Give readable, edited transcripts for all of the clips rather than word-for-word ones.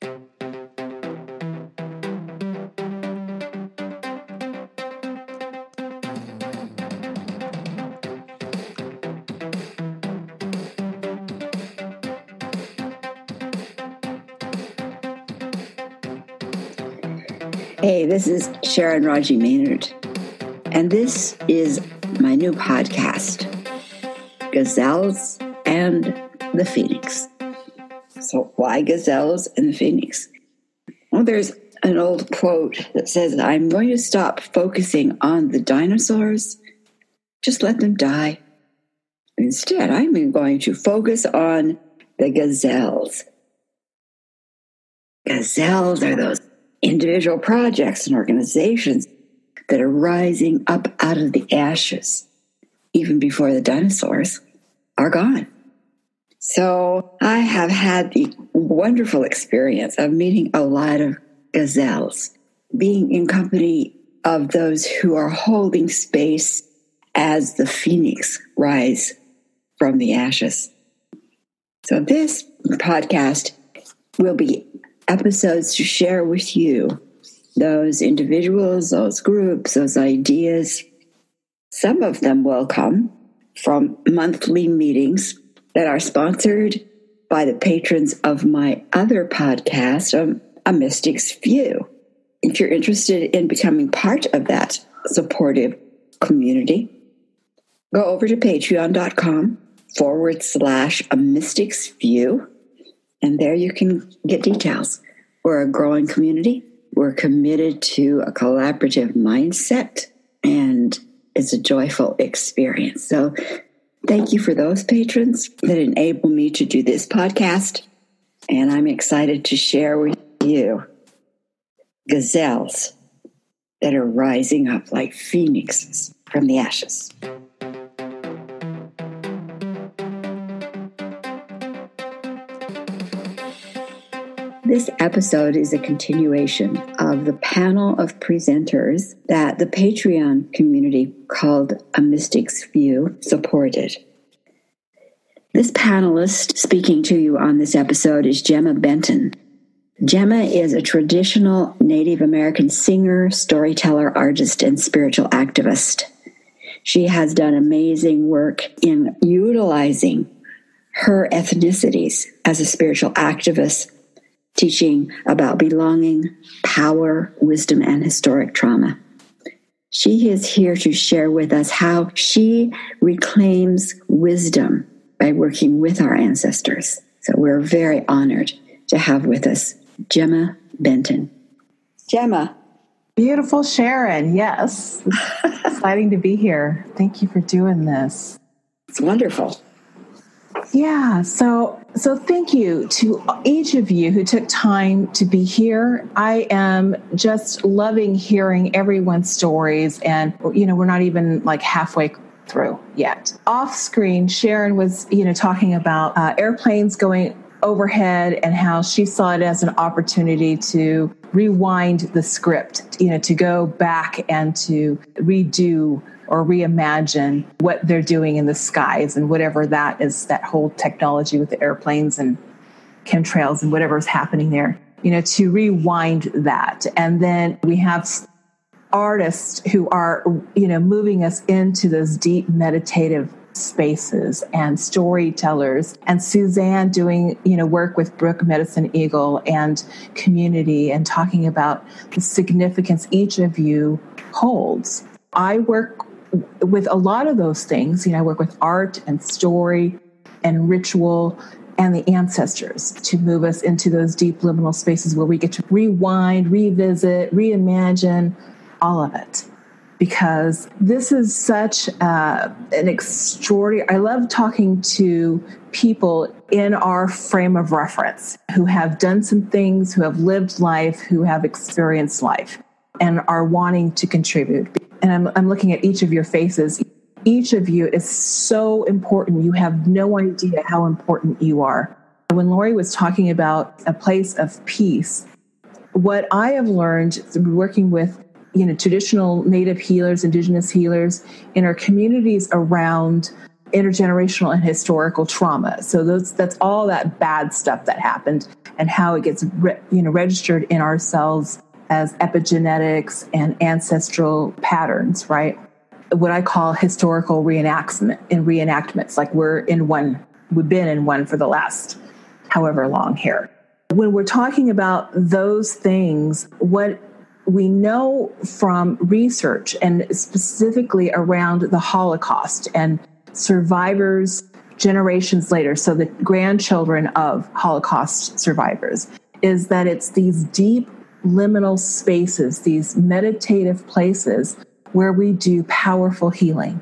Hey, this is Sharon Raji Maynard, and this is my new podcast, Gazelles and the Phoenix. So why gazelles and the phoenix? Well, there's an old quote that says, I'm going to stop focusing on the dinosaurs, just let them die. Instead, I'm going to focus on the gazelles. Gazelles are those individual projects and organizations that are rising up out of the ashes, even before the dinosaurs are gone. So I have had the wonderful experience of meeting a lot of gazelles, being in company of those who are holding space as the phoenix rise from the ashes. So this podcast will be episodes to share with you those individuals, those groups, those ideas. Some of them will come from monthly meetings that are sponsored by the patrons of my other podcast, A Mystic's View. If you're interested in becoming part of that supportive community, go over to patreon.com/A Mystic's View. And there you can get details. We're a growing community. We're committed to a collaborative mindset, and it's a joyful experience. So thank you for those patrons that enable me to do this podcast. And I'm excited to share with you gazelles that are rising up like phoenixes from the ashes. This episode is a continuation of the panel of presenters that the Patreon community called A Mystic's View supported. This panelist speaking to you on this episode is Gemma Benton. Gemma is a traditional Native American singer, storyteller, artist, and spiritual activist. She has done amazing work in utilizing her ethnicities as a spiritual activist, teaching about belonging, power, wisdom, and historic trauma. She is here to share with us how she reclaims wisdom by working with our ancestors. So we're very honored to have with us Gemma Benton. Gemma. Beautiful Sharon, yes. Exciting to be here. Thank you for doing this. It's wonderful. Yeah, so thank you to each of you who took time to be here. I am just loving hearing everyone's stories, and we're not even like halfway through yet. Off screen, Sharon was talking about airplanes going overhead and how she saw it as an opportunity to rewind the script, to go back and to redo or reimagine what they're doing in the skies and whatever that is, that whole technology with the airplanes and chemtrails and whatever is happening there, to rewind that. And then we have artists who are, moving us into those deep meditative spaces, and storytellers, and Suzanne doing, work with Brook Medicine Eagle and community, and talking about the significance each of you holds. I work with a lot of those things. I work with art and story and ritual and the ancestors to move us into those deep liminal spaces where we get to rewind, revisit, reimagine, all of it. Because this is such an extraordinary, I love talking to people in our frame of reference who have done some things, who have lived life, who have experienced life, and are wanting to contribute. And I'm looking at each of your faces. Each of you is so important. You have no idea how important you are. When Lori was talking about a place of peace, what I have learned through working with traditional Native healers, Indigenous healers in our communities around intergenerational and historical trauma. So that's all that bad stuff that happened and how it gets registered in our cells as epigenetics and ancestral patterns, right? What I call historical reenactments, like we've been in one for the last however long here. When we're talking about those things, what we know from research and specifically around the Holocaust and survivors generations later, so the grandchildren of Holocaust survivors, is that it's these deep liminal spaces, these meditative places where we do powerful healing.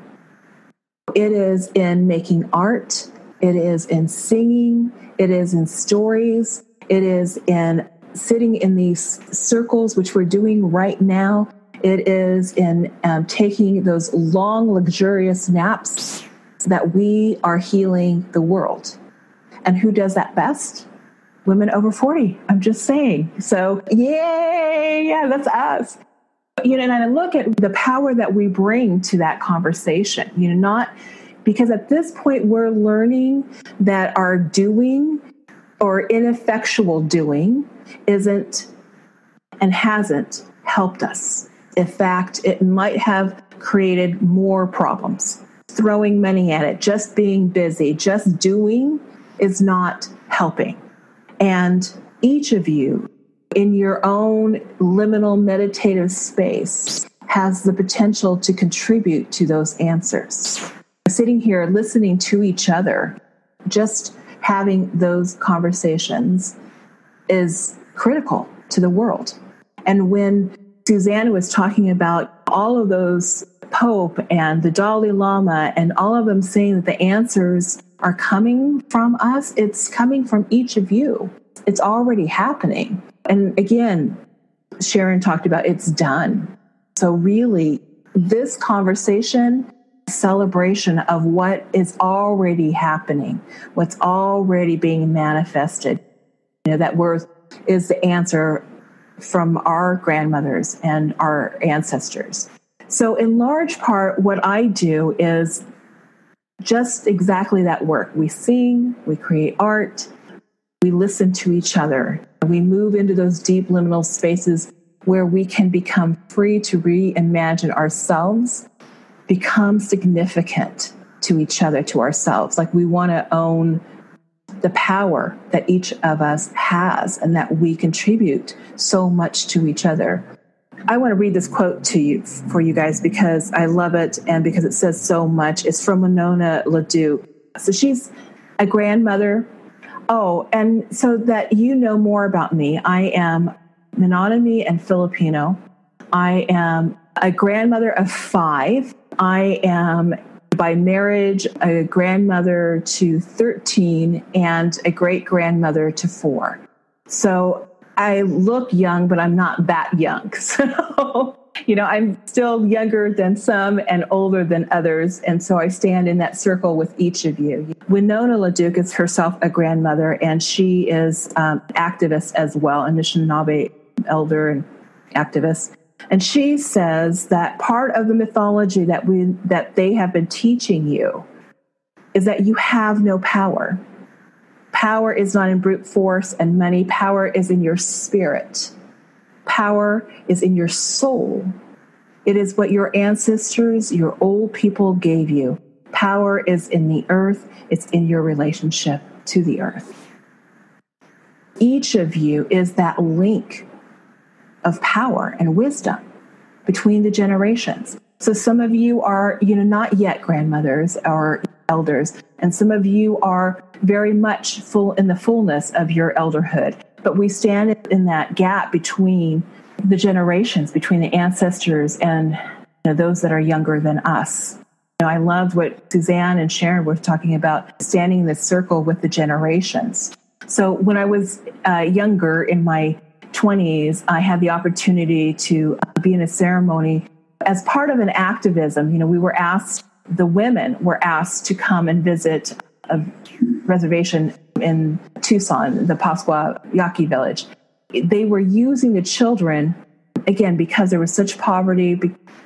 It is in making art, it is in singing, it is in stories, it is in sitting in these circles, which we're doing right now. It is in taking those long, luxurious naps that we are healing the world. And who does that best? Women over 40. I'm just saying. So, yay, yeah, that's us. And I look at the power that we bring to that conversation, not because at this point we're learning that our doing or ineffectual doing isn't and hasn't helped us. In fact, it might have created more problems. Throwing money at it, just being busy, just doing is not helping. And each of you in your own liminal meditative space has the potential to contribute to those answers. Sitting here listening to each other, just having those conversations is critical to the world. And when Susanna was talking about all of those Pope and the Dalai Lama and all of them saying that the answers are coming from us, it's coming from each of you. It's already happening. And again, Sharon talked about it's done. So really, this conversation, celebration of what is already happening, what's already being manifested, that is the answer from our grandmothers and our ancestors. So in large part, what I do is just exactly that work. We sing, we create art, we listen to each other. We move into those deep liminal spaces where we can become free to reimagine ourselves, become significant to each other, to ourselves. Like we want to own the power that each of us has and that we contribute so much to each other. I want to read this quote to you for you guys because I love it and because it says so much. It's from Winona LaDue. So she's a grandmother. Oh, and so that you know more about me, I am Menominee and Filipino. I am a grandmother of 5. I am by marriage a grandmother to 13 and a great-grandmother to 4. So I look young, but I'm not that young. So, I'm still younger than some and older than others. And so I stand in that circle with each of you. Winona LaDue is herself a grandmother, and she is an activist as well, a Anishinaabe elder and activist. And she says that part of the mythology that they have been teaching you is that you have no power. Power is not in brute force and money. Power is in your spirit. Power is in your soul. It is what your ancestors, your old people gave you. Power is in the earth. It's in your relationship to the earth. Each of you is that link of power and wisdom between the generations. So some of you are, not yet grandmothers or elders, and some of you are very much in the fullness of your elderhood. But we stand in that gap between the generations, between the ancestors and those that are younger than us. I loved what Suzanne and Sharon were talking about, standing in this circle with the generations. So when I was younger, in my 20s, I had the opportunity to be in a ceremony as part of an activism. The women were asked to come and visit a reservation in Tucson, the Pascua Yaqui village. They were using the children again, because there was such poverty,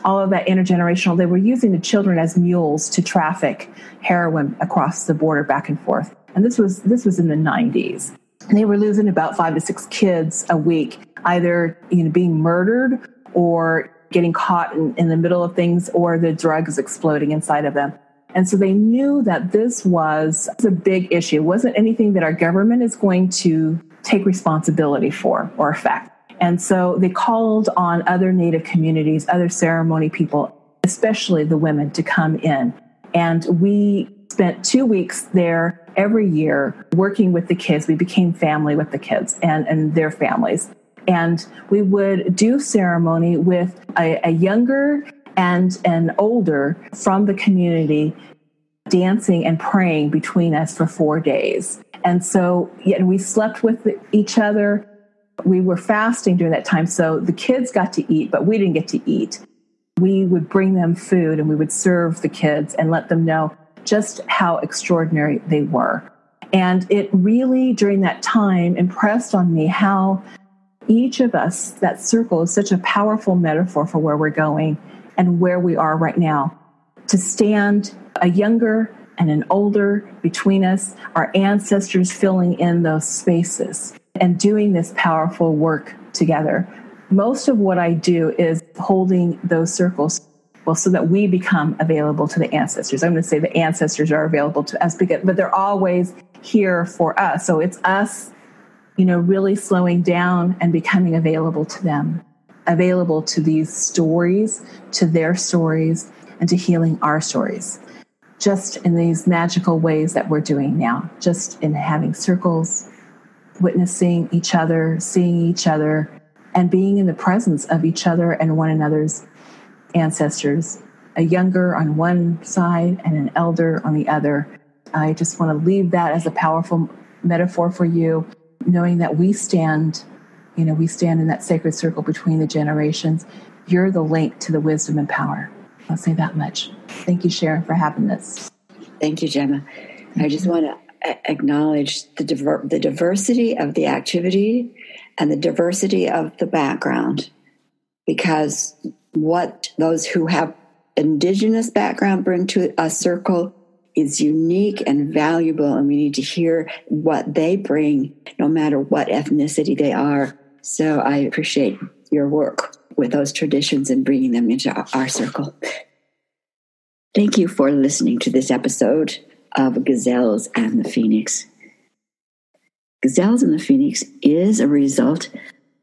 all of that intergenerational, they were using the children as mules to traffic heroin across the border back and forth. And this was in the 90s. And they were losing about 5 to 6 kids a week, either being murdered or getting caught in the middle of things, or the drugs exploding inside of them. And so they knew that this was a big issue. It wasn't anything that our government is going to take responsibility for or affect. And so they called on other Native communities, other ceremony people, especially the women, to come in. And we spent 2 weeks there every year working with the kids. We became family with the kids and their families. And we would do ceremony with a younger and an older from the community, dancing and praying between us for 4 days. And so we slept with each other. We were fasting during that time, so the kids got to eat, but we didn't get to eat. We would bring them food and we would serve the kids and let them know just how extraordinary they were. And it really, during that time, impressed on me how each of us, that circle is such a powerful metaphor for where we're going and where we are right now. To stand a younger and an older between us, our ancestors filling in those spaces and doing this powerful work together. Most of what I do is holding those circles, so that we become available to the ancestors. I'm going to say the ancestors are available to us, but they're always here for us. So it's us, really slowing down and becoming available to them, available to these stories, to their stories, and to healing our stories. Just in these magical ways that we're doing now, just in having circles, witnessing each other, seeing each other, and being in the presence of each other and one another's ancestors, a younger on one side and an elder on the other. I just want to leave that as a powerful metaphor for you, knowing that we stand in that sacred circle between the generations. You're the link to the wisdom and power. I'll say that much. Thank you, Sharon, for having this. Thank you, Gemma. I just want to acknowledge the diversity of the activity and the diversity of the background, because what those who have Indigenous background bring to a circle is unique and valuable, and we need to hear what they bring, no matter what ethnicity they are. So I appreciate your work with those traditions and bringing them into our circle. Thank you for listening to this episode of Gazelles and the Phoenix. Gazelles and the Phoenix is a result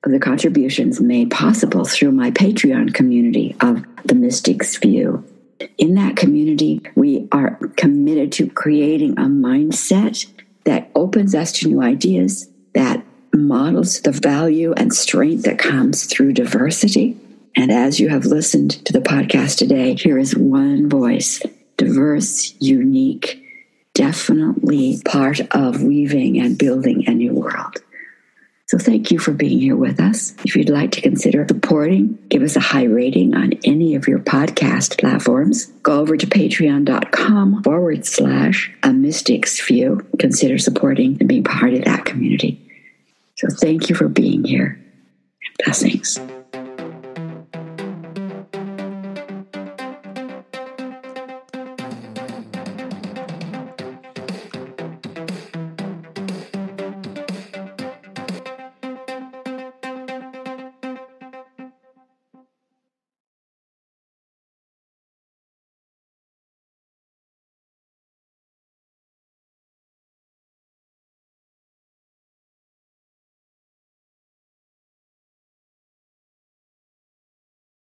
of the contributions made possible through my Patreon community of The Mystic's View. In that community, we are committed to creating a mindset that opens us to new ideas, that models the value and strength that comes through diversity. And as you have listened to the podcast today, here is one voice, diverse, unique, definitely part of weaving and building a new world. So thank you for being here with us. If you'd like to consider supporting, give us a high rating on any of your podcast platforms. Go over to patreon.com/A Mystic's View. Consider supporting and being part of that community. So thank you for being here. Blessings.